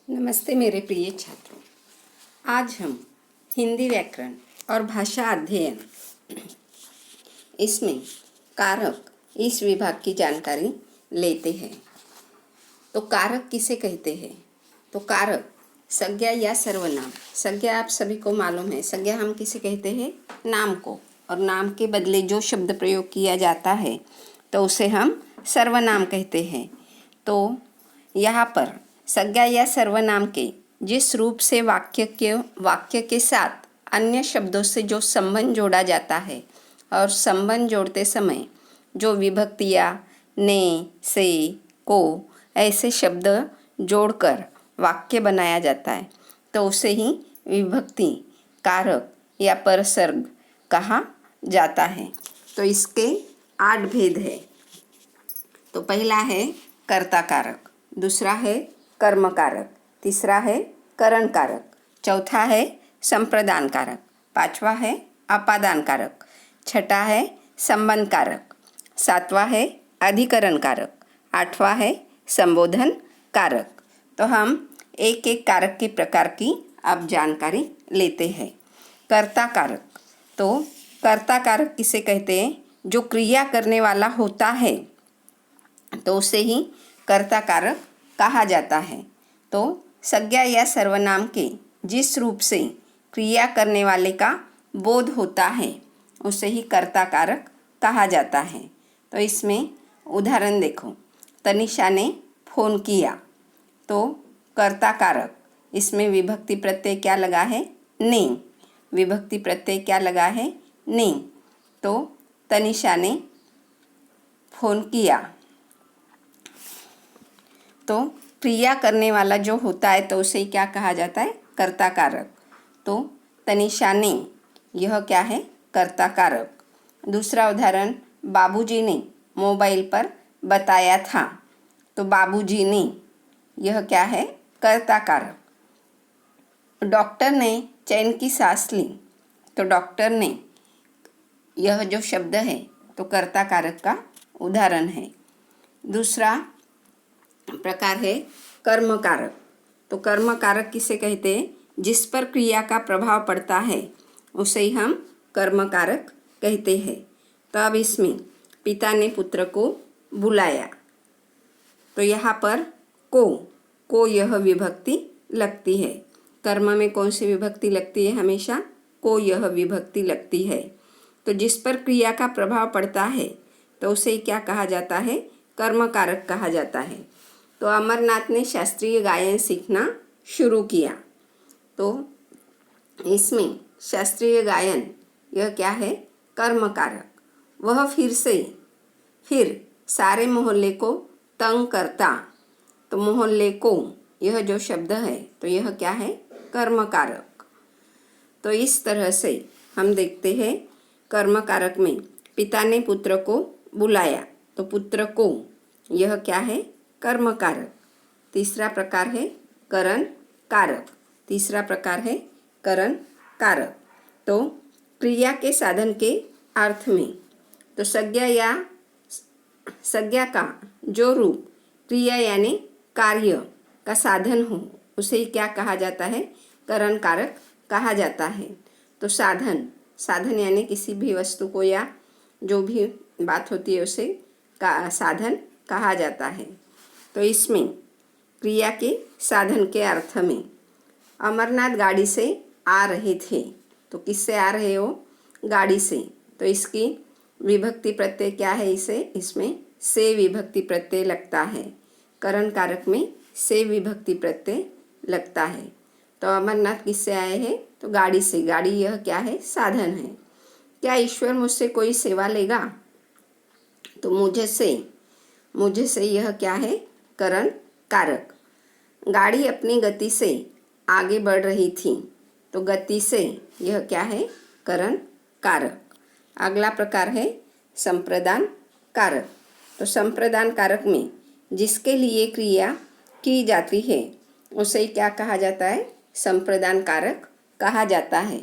नमस्ते मेरे प्रिय छात्रों। आज हम हिंदी व्याकरण और भाषा अध्ययन इसमें कारक इस विभाग की जानकारी लेते हैं। तो कारक किसे कहते हैं? तो कारक संज्ञा या सर्वनाम। संज्ञा आप सभी को मालूम है, संज्ञा हम किसे कहते हैं? नाम को, और नाम के बदले जो शब्द प्रयोग किया जाता है तो उसे हम सर्वनाम कहते हैं। तो यहाँ पर संज्ञा या सर्वनाम के जिस रूप से वाक्य के साथ अन्य शब्दों से जो संबंध जोड़ा जाता है, और संबंध जोड़ते समय जो विभक्तियाँ ने, से, को ऐसे शब्द जोड़कर वाक्य बनाया जाता है तो उसे ही विभक्ति, कारक या परसर्ग कहा जाता है। तो इसके 8 भेद है। तो पहला है कर्ता कारक, दूसरा है कर्म कारक, तीसरा है करण कारक, चौथा है संप्रदान कारक, पांचवा है अपादान कारक, छठा है संबंध कारक, सातवां है अधिकरण कारक, आठवां है संबोधन कारक। तो हम एक एक कारक के प्रकार की अब जानकारी लेते हैं। कर्ता कारक, तो कर्ता कारक किसे कहते हैं? जो क्रिया करने वाला होता है तो उसे ही कर्ता कारक कहा जाता है। तो संज्ञा या सर्वनाम के जिस रूप से क्रिया करने वाले का बोध होता है उसे ही कर्ता कारक कहा जाता है। तो इसमें उदाहरण देखो, तनिषा ने फ़ोन किया, तो कर्ता कारक, इसमें विभक्ति प्रत्यय क्या लगा है? ने। विभक्ति प्रत्यय क्या लगा है? ने। तो तनिषा ने फ़ोन किया, तो क्रिया करने वाला जो होता है तो उसे क्या कहा जाता है? कर्ता कारक। तो तनिषा ने, यह क्या है? कर्ता कारक। दूसरा उदाहरण, बाबूजी ने मोबाइल पर बताया था, तो बाबूजी ने, यह क्या है? कर्ता कारक। डॉक्टर ने चैन की सांस ली, तो डॉक्टर ने, यह जो शब्द है तो कर्ता कारक का उदाहरण है। दूसरा प्रकार है कर्म कारक। तो कर्म कारक किसे कहते हैं? जिस पर क्रिया का प्रभाव पड़ता है उसे ही हम कर्म कारक कहते हैं। तो अब इसमें पिता ने पुत्र को बुलाया, तो यहाँ पर को यह विभक्ति लगती है। कर्म में कौन सी विभक्ति लगती है? हमेशा को यह विभक्ति लगती है। तो जिस पर क्रिया का प्रभाव पड़ता है तो उसे क्या कहा जाता है? कर्म कारक कहा जाता है। तो अमरनाथ ने शास्त्रीय गायन सीखना शुरू किया, तो इसमें शास्त्रीय गायन यह क्या है? कर्म कारक। वह फिर सारे मोहल्ले को तंग करता, तो मोहल्ले को, यह जो शब्द है तो यह क्या है? कर्म कारक। तो इस तरह से हम देखते हैं कर्म कारक में पिता ने पुत्र को बुलाया, तो पुत्र को, यह क्या है? कर्म कारक। तीसरा प्रकार है करण कारक। तीसरा प्रकार है करण कारक। तो क्रिया के साधन के अर्थ में, तो संज्ञा का जो रूप क्रिया यानी कार्य का साधन हो उसे क्या कहा जाता है? करण कारक कहा जाता है। तो साधन यानी किसी भी वस्तु को या जो भी बात होती है उसे साधन कहा जाता है। तो इसमें क्रिया के साधन के अर्थ में अमरनाथ गाड़ी से आ रहे थे, तो किससे आ रहे हो? गाड़ी से। तो इसकी विभक्ति प्रत्यय क्या है? इसमें से विभक्ति प्रत्यय लगता है। करण कारक में से विभक्ति प्रत्यय लगता है। तो अमरनाथ किससे आए हैं? तो गाड़ी से। गाड़ी यह क्या है? साधन है। क्या ईश्वर मुझसे कोई सेवा लेगा? तो मुझे से यह क्या है? करण कारक। गाड़ी अपनी गति से आगे बढ़ रही थी, तो गति से, यह क्या है? करण कारक। अगला प्रकार है संप्रदान कारक। तो संप्रदान कारक में जिसके लिए क्रिया की जाती है उसे क्या कहा जाता है? संप्रदान कारक कहा जाता है।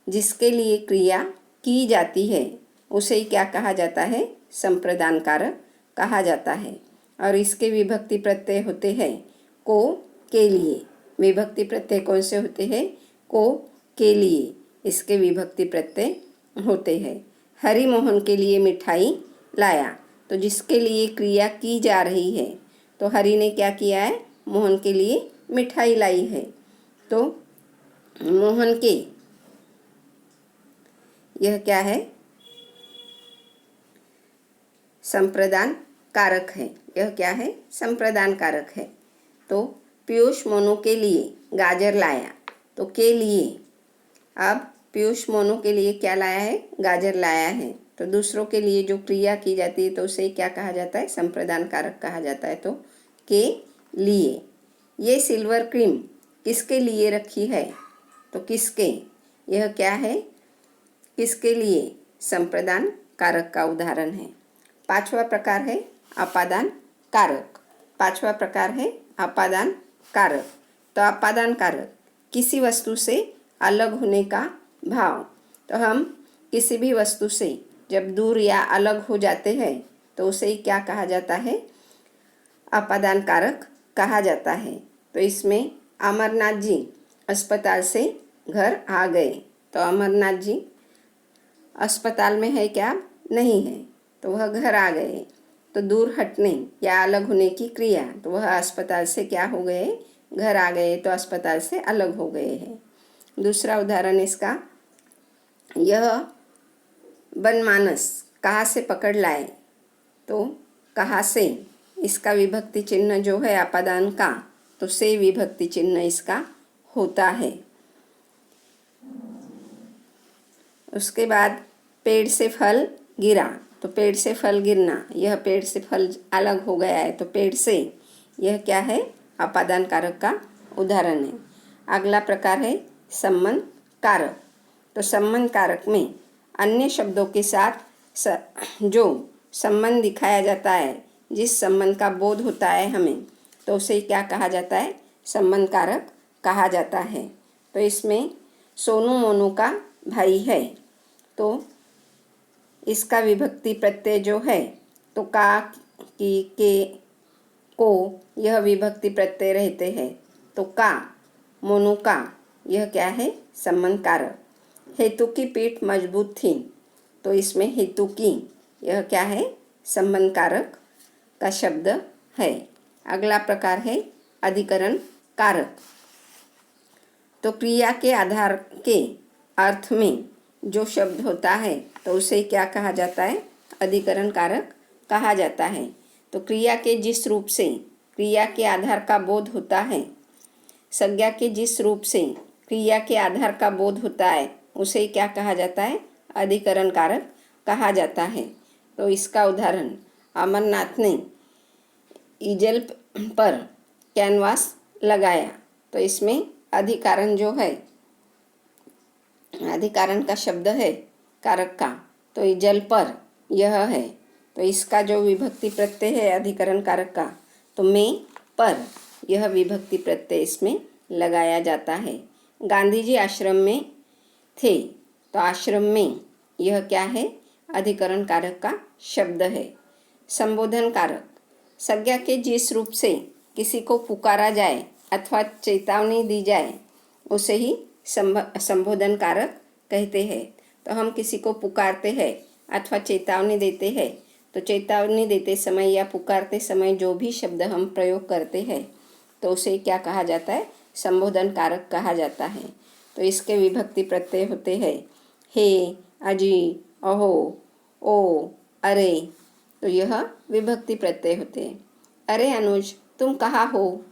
जिसके लिए क्रिया की जाती है उसे क्या कहा जाता है? संप्रदान कारक कहा जाता है। और इसके विभक्ति प्रत्यय होते हैं को, के लिए। विभक्ति प्रत्यय कौन से होते हैं? को, के लिए, इसके विभक्ति प्रत्यय होते हैं। हरि मोहन के लिए मिठाई लाया, तो जिसके लिए क्रिया की जा रही है, तो हरि ने क्या किया है? मोहन के लिए मिठाई लाई है। तो मोहन के, यह क्या है? संप्रदान कारक है। यह क्या है? संप्रदान कारक है। तो पीयूष मोनू के लिए गाजर लाया, तो के लिए, अब पीयूष मोनू के लिए क्या लाया है? गाजर लाया है। तो दूसरों के लिए जो क्रिया की जाती है तो उसे क्या कहा जाता है? संप्रदान कारक कहा जाता है। तो के लिए। ये सिल्वर क्रीम किसके लिए रखी है? तो किसके, यह क्या है? किसके लिए? संप्रदान कारक का उदाहरण है। पांचवा प्रकार है अपादान कारक। पांचवा प्रकार है अपादान कारक। तो अपादान कारक किसी वस्तु से अलग होने का भाव। तो हम किसी भी वस्तु से जब दूर या अलग हो जाते हैं तो उसे क्या कहा जाता है? अपादान कारक कहा जाता है। तो इसमें अमरनाथ जी अस्पताल से घर आ गए, तो अमरनाथ जी अस्पताल में है क्या? नहीं है, तो वह घर आ गए। तो दूर हटने या अलग होने की क्रिया, तो वह अस्पताल से क्या हो गए? घर आ गए, तो अस्पताल से अलग हो गए हैं। दूसरा उदाहरण इसका, यह बनमानस कहाँ से पकड़ लाए? तो कहाँ से, इसका विभक्ति चिन्ह जो है अपादान का, तो से विभक्ति चिन्ह इसका होता है। उसके बाद पेड़ से फल गिरा, तो पेड़ से फल गिरना, यह पेड़ से फल अलग हो गया है, तो पेड़ से, यह क्या है? अपादान कारक का उदाहरण है। अगला प्रकार है संबंध कारक। तो संबंध कारक में अन्य शब्दों के साथ जो संबंध दिखाया जाता है, जिस संबंध का बोध होता है हमें, तो उसे क्या कहा जाता है? संबंध कारक कहा जाता है। तो इसमें सोनू मोनू का भाई है, तो इसका विभक्ति प्रत्यय जो है, तो का, की, के, को, यह विभक्ति प्रत्यय रहते हैं। तो का, मोनू का, यह क्या है? संबंध कारक। हेतु की पीठ मजबूत थी, तो इसमें हेतु की, यह क्या है? संबंध कारक का शब्द है। अगला प्रकार है अधिकरण कारक। तो क्रिया के आधार के अर्थ में जो शब्द होता है, तो उसे क्या कहा जाता है? अधिकरण कारक कहा जाता है। तो क्रिया के जिस रूप से क्रिया के आधार का बोध होता है, संज्ञा के जिस रूप से क्रिया के आधार का बोध होता है, उसे क्या कहा जाता है? अधिकरण कारक कहा जाता है। तो इसका उदाहरण, अमरनाथ ने ईजल पर कैनवास लगाया, तो इसमें अधिकरण जो है, अधिकरण का शब्द है कारक का, तो ईजल पर, यह है। तो इसका जो विभक्ति प्रत्यय है अधिकरण कारक का, तो में पर, यह विभक्ति प्रत्यय इसमें लगाया जाता है। गांधी जी आश्रम में थे, तो आश्रम में, यह क्या है? अधिकरण कारक का शब्द है। संबोधन कारक, संज्ञा के जिस रूप से किसी को पुकारा जाए अथवा चेतावनी दी जाए, उसे ही संबोधन कारक कहते हैं। तो हम किसी को पुकारते हैं अथवा चेतावनी देते हैं, तो चेतावनी देते समय या पुकारते समय जो भी शब्द हम प्रयोग करते हैं, तो उसे क्या कहा जाता है? संबोधन कारक कहा जाता है। तो इसके विभक्ति प्रत्यय होते हैं हे, अजी, अहो, ओ, अरे, तो यह विभक्ति प्रत्यय होते हैं। अरे अनुज तुम कहाँ हो?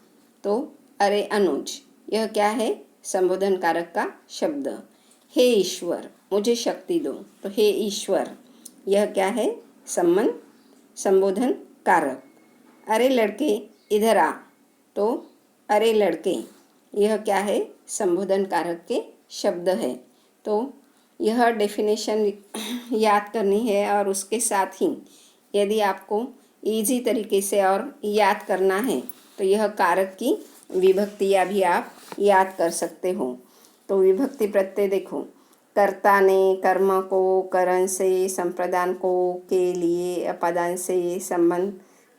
तो अरे अनुज, यह क्या है? संबोधन कारक का शब्द। हे ईश्वर मुझे शक्ति दो, तो हे ईश्वर, यह क्या है? संबोधन कारक। अरे लड़के इधर आ, तो अरे लड़के, यह क्या है? संबोधन कारक के शब्द है। तो यह डेफिनेशन याद करनी है, और उसके साथ ही यदि आपको इजी तरीके से और याद करना है, तो यह कारक की विभक्तियाँ भी आप याद कर सकते हो। तो विभक्ति प्रत्यय देखो, कर्ता ने, कर्म को, करण से, संप्रदान को, के लिए, अपादान से, संबंध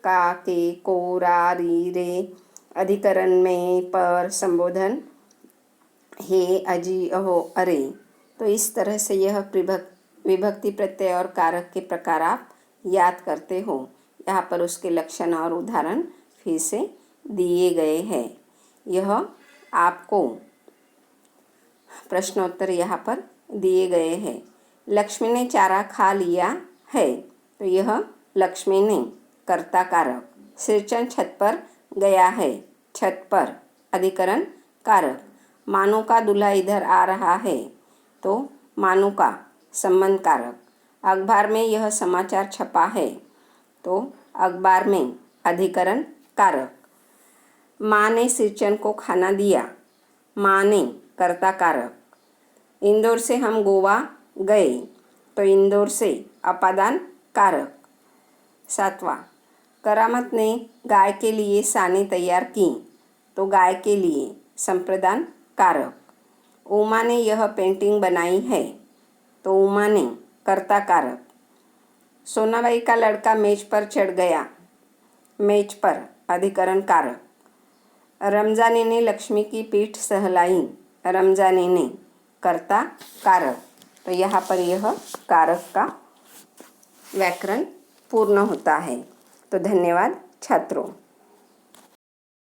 का, के, को, रा, री, रे, अधिकरण में पर, संबोधन हे, अजी, अहो, अरे। तो इस तरह से यह विभक्ति प्रत्यय और कारक के प्रकार आप याद करते हो। यहाँ पर उसके लक्षण और उदाहरण फिर से दिए गए हैं। यह आपको प्रश्नोत्तर यहाँ पर दिए गए हैं। लक्ष्मी ने चारा खा लिया है। तो यह लक्ष्मी ने कर्ता कारक। सिरचन छत पर गया है। छत पर अधिकरण कारक। मानू का दूल्हा इधर आ रहा है। तो मानू का संबंध कारक। अखबार में यह समाचार छपा है। तो अखबार में अधिकरण कारक। माँ ने सिरचन को खाना दिया। माँ ने कर्ता कारक। इंदौर से हम गोवा गए। तो इंदौर से अपादान कारक। 7वां, करामत ने गाय के लिए सानी तैयार की। तो गाय के लिए संप्रदान कारक। उमा ने यह पेंटिंग बनाई है। तो उमा ने कर्ता कारक। सोनाबाई का लड़का मेज पर चढ़ गया। मेज पर अधिकरण कारक। रमजानी ने लक्ष्मी की पीठ सहलाई। रमजानी ने कर्ता कारक। तो यहाँ पर यह कारक का व्याकरण पूर्ण होता है। तो धन्यवाद छात्रों।